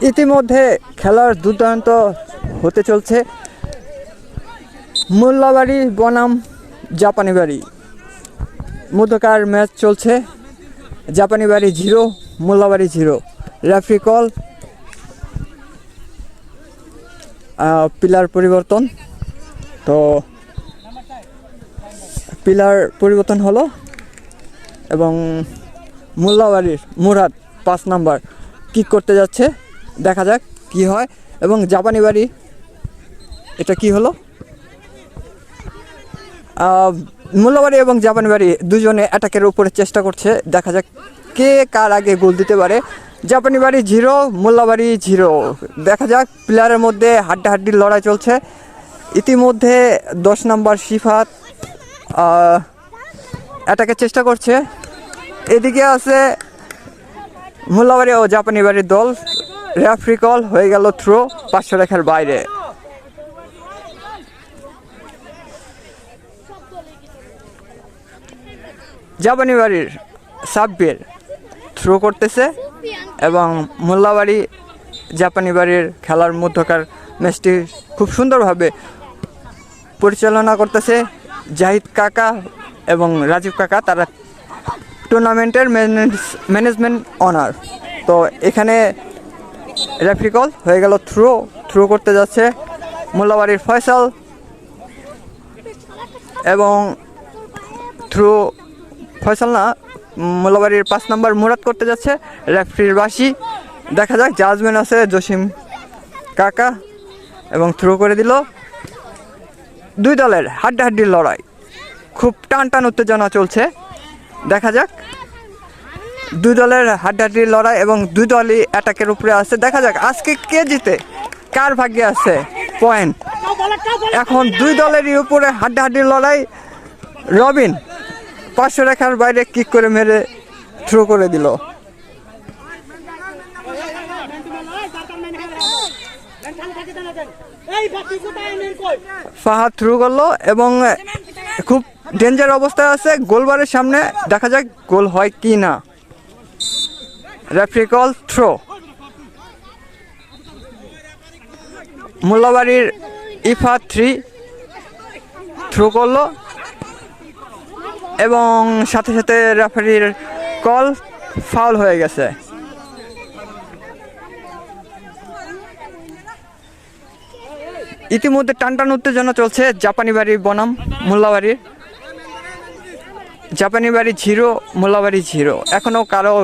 ইতিমধ্যে খেলার দুর্দান্ত হতে চলছে। মোল্লাবাড়ি বনাম জাপানি বাড়ি মধ্যকার ম্যাচ চলছে। জাপানি বাড়ি 0, মোল্লাবাড়ি 0। রেফারি কল, পিলার পরিবর্তন। তো পিলার পরিবর্তন হলো এবং মোল্লাবাড়ির মুরাদ 5 নাম্বার কিক করতে যাচ্ছে। দেখা যাক কি হয়। এবং জাপানি বাড়ি, এটা কি হলো? মোল্লাবাড়ি এবং জাপানি বাড়ি দুজনে অ্যাটাকের উপরে চেষ্টা করছে। দেখা যাক কে কার আগে গোল দিতে পারে। জাপানি বাড়ি 0, মোল্লাবাড়ি 0। দেখা যাক, প্লেয়ারের মধ্যে হাড্ডাহাড্ডির লড়াই চলছে। ইতিমধ্যে 10 নাম্বার সিফাত অ্যাটাকের চেষ্টা করছে। এদিকে আছে মোল্লাবাড়ি ও জাপানি বাড়ির দল। রেফারি কল, হয়ে গেল থ্রো 500 রেখার বাইরে। জাপানি বাড়ির সাব্বির থ্রো করতেছে এবং মোল্লাবাড়ি জাপানি বাড়ির খেলার মধ্যকার ম্যাচটি খুব সুন্দরভাবে পরিচালনা করতেছে জাহিদ কাকা এবং রাজীব কাকা। তারা টুর্নামেন্টের ম্যানেজমেন্ট অনার। তো এখানে রেফারি কল, হয়ে গেল থ্রো করতে যাচ্ছে মোল্লাবাড়ির ফয়সাল এবং থ্রো ফয়সাল না, মোল্লাবাড়ির 5 নাম্বার মুরাদ করতে যাচ্ছে। রেফারির বাঁশি। দেখা যাক, জাজমেন্ট আছে জসিম কাকা এবং থ্রো করে দিল। দুই দলের হাড্ডাহাড্ডির লড়াই, খুব টান উত্তেজনা চলছে। দেখা যাক, দুই দলের হাড্ডাহাড্ডির লড়াই এবং দুই দলই অ্যাটাকের উপরে আছে। দেখা যাক আজকে কে জিতে, কার ভাগ্যে আছে পয়েন্ট। এখন দুই দলেরই উপরে হাড্ডাহাড্ডির লড়াই। রবিন 500 রেখার বাইরে কিক করে মেরে থ্রো করে দিল। ফাহাদ থ্রো করলো এবং খুব ডেঞ্জার অবস্থায় আছে গোলবারের সামনে। দেখা যাক গোল হয় কি না। Referee call, throw. মোল্লাবাড়ির ইফা 3 থ্রো করলো এবং সাথে সাথে রেফারির কল, ফাউল হয়ে গেছে। ইতিমধ্যে টান উত্তেজনা চলছে জাপানি বাড়ি বনাম মোল্লাবাড়ির। জাপানি বাড়ি 0, মোল্লাবাড়ি 0। এখনও কারো